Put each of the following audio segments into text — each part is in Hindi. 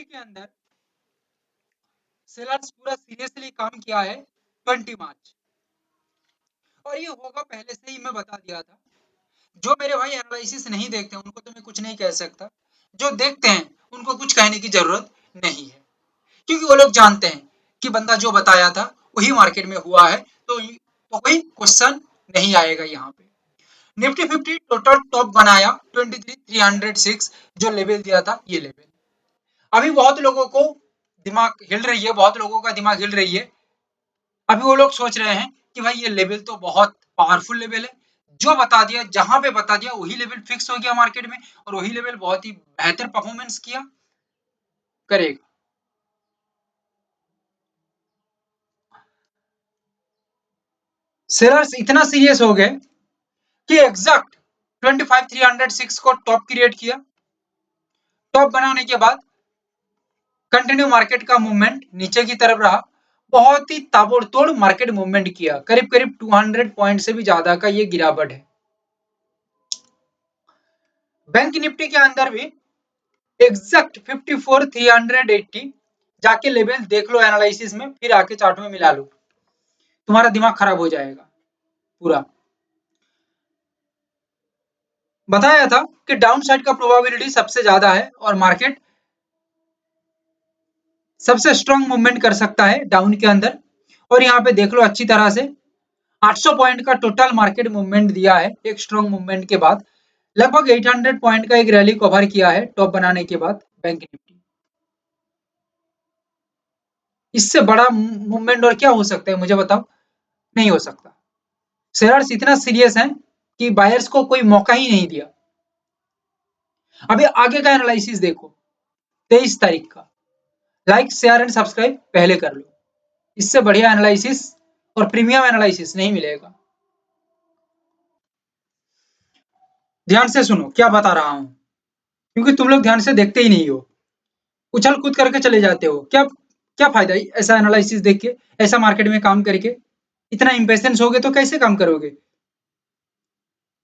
के अंदर सेलर्स पूरा सीरियसली काम किया है 20 मार्च, और ये होगा पहले से ही मैं बता दिया था। जो मेरे भाई एनालिसिस नहीं देखते हैं उनको तो मैं कुछ नहीं कह सकता, जो देखते हैं उनको कुछ कहने की जरूरत नहीं है, क्योंकि वो लोग जानते हैं कि बंदा जो बताया था वही मार्केट में हुआ है, तो कोई क्वेश्चन नहीं आएगा यहाँ पे। निफ्टी 50 टोटल टॉप बनाया 23,306, जो लेवल दिया था ये लेवल। अभी बहुत लोगों को दिमाग हिल रही है, बहुत लोगों का दिमाग हिल रही है। अभी वो लोग सोच रहे हैं कि भाई ये लेवल तो बहुत पावरफुल लेवल है, जो बता दिया जहां पे बता दिया वही लेवल फिक्स हो गया मार्केट में, और वही लेवल बहुत ही बेहतर परफॉर्मेंस किया करेगा। सेलर्स इतना सीरियस हो गए कि एग्जैक्ट 25,306 को टॉप क्रिएट किया। टॉप बनाने के बाद कंटिन्यू मार्केट का मूवमेंट नीचे की तरफ रहा, बहुत ही ताबड़तोड़ मार्केट मूवमेंट किया, करीब करीब 200 पॉइंट से भी ज्यादा का ये गिरावट है। बैंक निफ्टी के अंदर भी एग्जैक्ट 54,380 जाके लेवल देख लो एनालिसिस में, फिर आके चार्ट में मिला लो, तुम्हारा दिमाग खराब हो जाएगा पूरा। बताया था कि डाउन साइड का प्रोबेबिलिटी सबसे ज्यादा है और मार्केट सबसे स्ट्रॉन्ग मूवमेंट कर सकता है डाउन के अंदर, और यहाँ पे देख लो अच्छी तरह से 800 पॉइंट का टोटल मार्केट मूवमेंट दिया है एक स्ट्रॉन्ग मूवमेंट के बाद। लगभग 800 पॉइंट का एक रैली कवर किया है टॉप बनाने के बाद बैंक निफ्टी। इससे बड़ा मूवमेंट और क्या हो सकता है मुझे बताओ? नहीं हो सकता। शेयर्स इतना सीरियस हैं कि बायर्स को कोई मौका ही नहीं दिया। अभी आगे का एनालिसिस देखो 23 तारीख का। लाइक शेयर एंड सब्सक्राइब पहले कर लो, इससे बढ़िया एनालिसिस और प्रीमियम एनालिसिस नहीं मिलेगा। ध्यान से सुनो क्या बता रहा हूं, क्योंकि तुम लोग ध्यान से देखते ही नहीं हो, उछल कूद करके चले जाते हो। क्या क्या फायदा ऐसा एनालिसिस देख के, ऐसा मार्केट में काम करके? इतना इम्पेशेंस हो गए तो कैसे काम करोगे?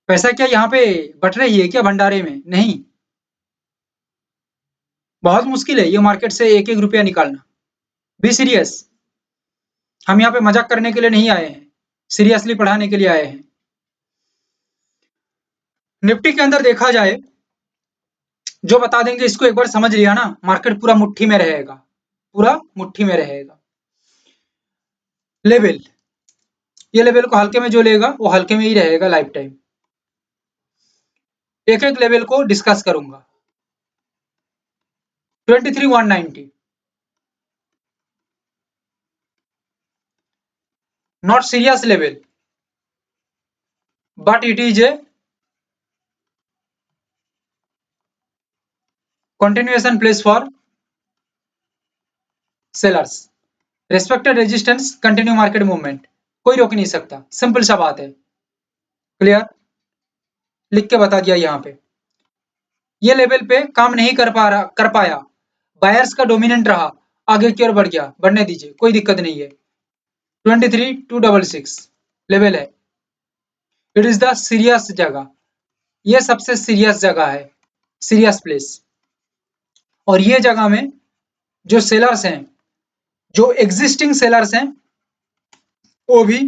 पैसा क्या यहाँ पे बट रही है क्या भंडारे में? नहीं, बहुत मुश्किल है ये मार्केट से एक एक रुपया निकालना। Be serious. हम यहाँ पे मजाक करने के लिए नहीं आए हैं, सीरियसली पढ़ाने के लिए आए हैं। निफ्टी के अंदर देखा जाए, जो बता देंगे इसको एक बार समझ लिया ना, मार्केट पूरा मुट्ठी में रहेगा, पूरा मुट्ठी में रहेगा। लेवल, ये लेवल को हल्के में जो लेगा वो हल्के में ही रहेगा लाइफ टाइम। एक एक लेवल को डिस्कस करूंगा। 23,190 not serious level, but it is a continuation place for sellers. Respected resistance, continue market movement, कोई रोक नहीं सकता, सिंपल सा बात है। क्लियर? लिख के बता दिया यहाँ पे। ये लेवल पे काम नहीं कर पाया, बायर्स का डोमिनेंट रहा, आगे की ओर बढ़ गया, बढ़ने दीजिए, कोई दिक्कत नहीं है। 23,266 लेवल है। इट इज द सीरियस जगह, ये सबसे सीरियस जगह है, सीरियस प्लेस। और ये जगह में जो सेलर्स हैं, जो एग्जिस्टिंग सेलर्स हैं, वो भी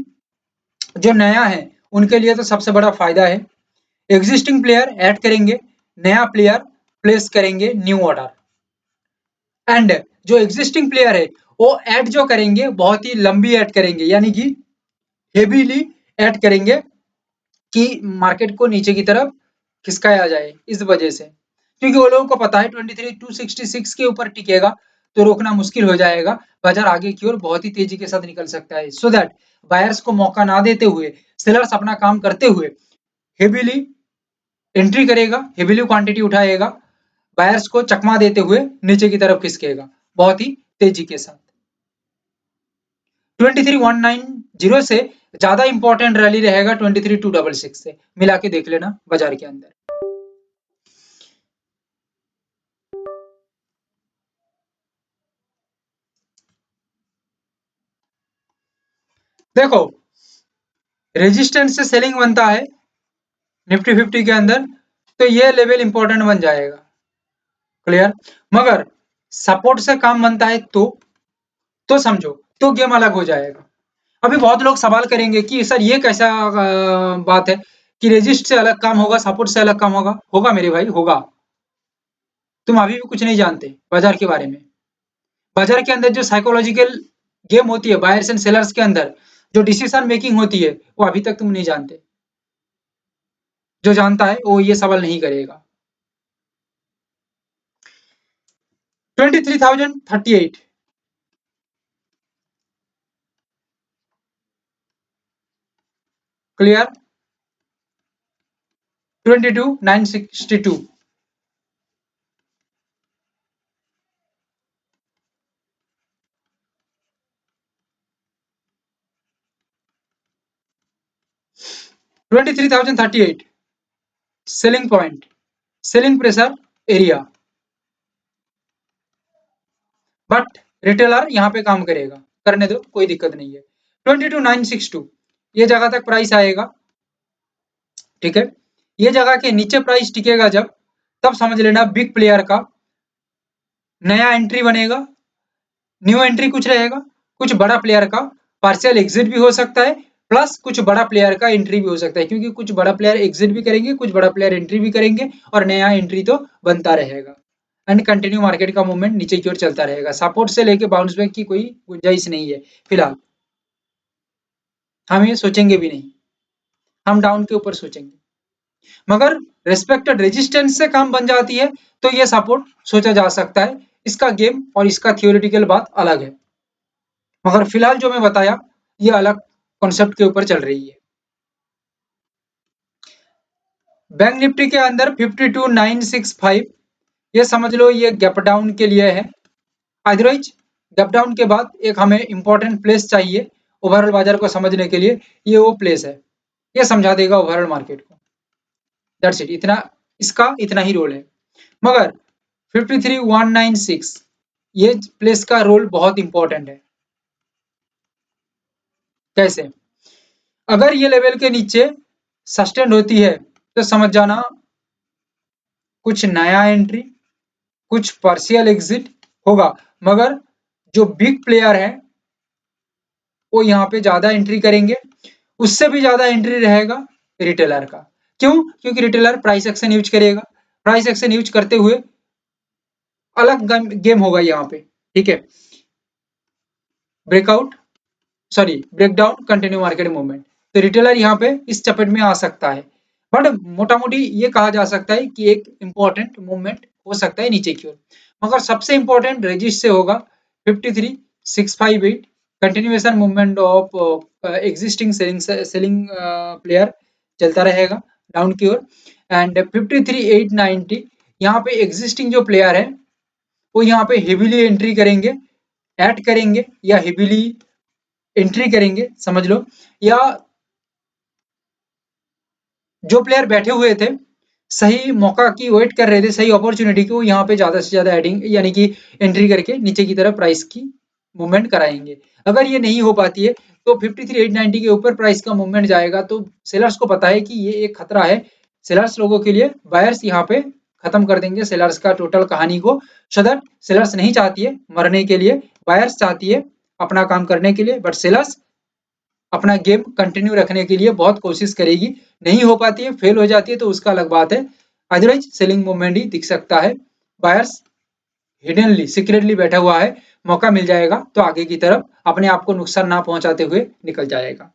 जो नया है उनके लिए तो सबसे बड़ा फायदा है। एग्जिस्टिंग प्लेयर ऐड करेंगे, नया प्लेयर प्लेस करेंगे न्यू ऑर्डर, एंड जो एग्जिस्टिंग प्लेयर है वो ऐड जो करेंगे बहुत ही लंबी ऐड करेंगे, यानी कि हेवीली ऐड करेंगे कि मार्केट को नीचे की तरफ खिसकाया जाए। इस वजह से, क्योंकि वो लोगों को पता है 23,266 के ऊपर टिकेगा तो रोकना मुश्किल हो जाएगा, बाजार आगे की ओर बहुत ही तेजी के साथ निकल सकता है। सो दैट बायर्स को मौका ना देते हुए सेलर्स अपना काम करते हुए हेवीली एंट्री करेगा, हेवीली क्वांटिटी उठाएगा, बायर्स को चकमा देते हुए नीचे की तरफ खिसकेगा बहुत ही तेजी के साथ। 23,190 से ज्यादा इंपॉर्टेंट रैली रहेगा 23,266 से, मिला के देख लेना बाजार के अंदर। देखो, रेजिस्टेंस से सेलिंग बनता है निफ्टी 50 के अंदर, तो ये लेवल इंपॉर्टेंट बन जाएगा। क्लियर? मगर सपोर्ट से काम बनता है तो समझो, तो गेम अलग हो जाएगा। अभी बहुत लोग सवाल करेंगे कि सर ये कैसा बात है कि रेजिस्ट से अलग काम होगा, सपोर्ट से अलग काम होगा। होगा मेरे भाई, होगा। तुम अभी भी कुछ नहीं जानते बाजार के बारे में। बाजार के अंदर जो साइकोलॉजिकल गेम होती है बायर्स एंड सेलर्स के अंदर, जो डिसीजन मेकिंग होती है, वो अभी तक तुम नहीं जानते। जो जानता है वो ये सवाल नहीं करेगा। 23,038 clear. 22,962 23,038 selling point, selling pressure area. But retailer यहाँ पे काम करेगा, करने दो, कोई दिक्कत नहीं है। 22,962 ये जगह तक प्राइस आएगा, ठीक है। ये जगह के नीचे प्राइस टिकेगा जब, तब समझ लेना बिग प्लेयर का नया एंट्री बनेगा। न्यू एंट्री कुछ रहेगा, कुछ बड़ा प्लेयर का पार्शियल एग्जिट भी हो सकता है, प्लस कुछ बड़ा प्लेयर का एंट्री भी हो सकता है, क्योंकि कुछ बड़ा प्लेयर एग्जिट भी करेंगे, कुछ बड़ा प्लेयर एंट्री भी करेंगे, और नया एंट्री तो बनता रहेगा। एंड कंटिन्यू मार्केट का मूवमेंट नीचे की ओर चलता रहेगा। सपोर्ट से लेके बाउंस बैक की कोई गुंजाइश नहीं है फिलहाल। हम ये सोचेंगे भी नहीं, हम डाउन के ऊपर सोचेंगे। मगर रिस्पेक्टेड रेजिस्टेंस से काम बन जाती है तो ये सपोर्ट सोचा जा सकता है। इसका गेम और इसका थियोरिटिकल बात अलग है, मगर फिलहाल जो मैं बताया ये अलग कॉन्सेप्ट के ऊपर चल रही है। बैंक निफ्टी के अंदर 52,965 ये समझ लो ये गैप डाउन के लिए है। अदरवाइज गैप डाउन के बाद एक हमें इंपॉर्टेंट प्लेस चाहिए ओवरऑल बाजार को समझने के लिए, ये वो प्लेस है, ये समझा देगा ओवरऑल मार्केट को। दैट्स इट, इतना इसका इतना ही रोल है। मगर 53,196 ये प्लेस का रोल बहुत इंपॉर्टेंट है। कैसे? अगर ये लेवल के नीचे सस्टेन होती है तो समझ जाना कुछ नया एंट्री, कुछ पार्शियल एग्जिट होगा। मगर जो बिग प्लेयर है वो यहाँ पे ज्यादा एंट्री करेंगे, उससे भी ज्यादा एंट्री रहेगा रिटेलर का। क्यों? क्योंकि रिटेलर प्राइस एक्शन यूज करेगा, प्राइस एक्शन यूज करते हुए अलग गेम होगा यहाँ पे, ठीक है। Breakout, sorry breakdown, continue market movement, तो रिटेलर यहाँ पे इस चपेट में आ सकता है। बट मोटा मोटी ये कहा जा सकता है कि एक इंपॉर्टेंट मूवमेंट हो सकता है नीचे की ओर। मगर सबसे इंपॉर्टेंट रेजिस्ट से होगा 53,658 continuation movement of existing selling player चलता रहेगा डाउन की ओर। एंड 53,890 यहाँ पे एग्जिस्टिंग जो प्लेयर है वो यहाँ पे हेवीली एंट्री करेंगे, ऐड करेंगे या हेवीली एंट्री करेंगे समझ लो, या जो प्लेयर बैठे हुए थे सही मौका की वेट कर रहे थे, सही अपॉर्चुनिटी की, वो यहाँ पे ज्यादा से ज्यादा एडिंग यानी कि एंट्री करके नीचे की तरफ प्राइस की मूवमेंट कराएंगे। अगर ये नहीं हो पाती है तो 53,890 के ऊपर प्राइस का मूवमेंट जाएगा, तो सेलर्स को पता है कि ये एक खतरा है सेलर्स लोगों के लिए। बायर्स यहाँ पे खत्म कर देंगे सेलर्स का टोटल कहानी को, सो दैट सेलर्स नहीं चाहती है मरने के लिए, बायर्स चाहती है अपना काम करने के लिए, बट सेलर्स अपना गेम कंटिन्यू रखने के लिए बहुत कोशिश करेगी। नहीं हो पाती है, फेल हो जाती है तो उसका अलग बात है। अदरवाइज सेलिंग मूवमेंट ही दिख सकता है। बायर्स हिडनली सीक्रेटली बैठा हुआ है, मौका मिल जाएगा तो आगे की तरफ अपने आप को नुकसान ना पहुंचाते हुए निकल जाएगा।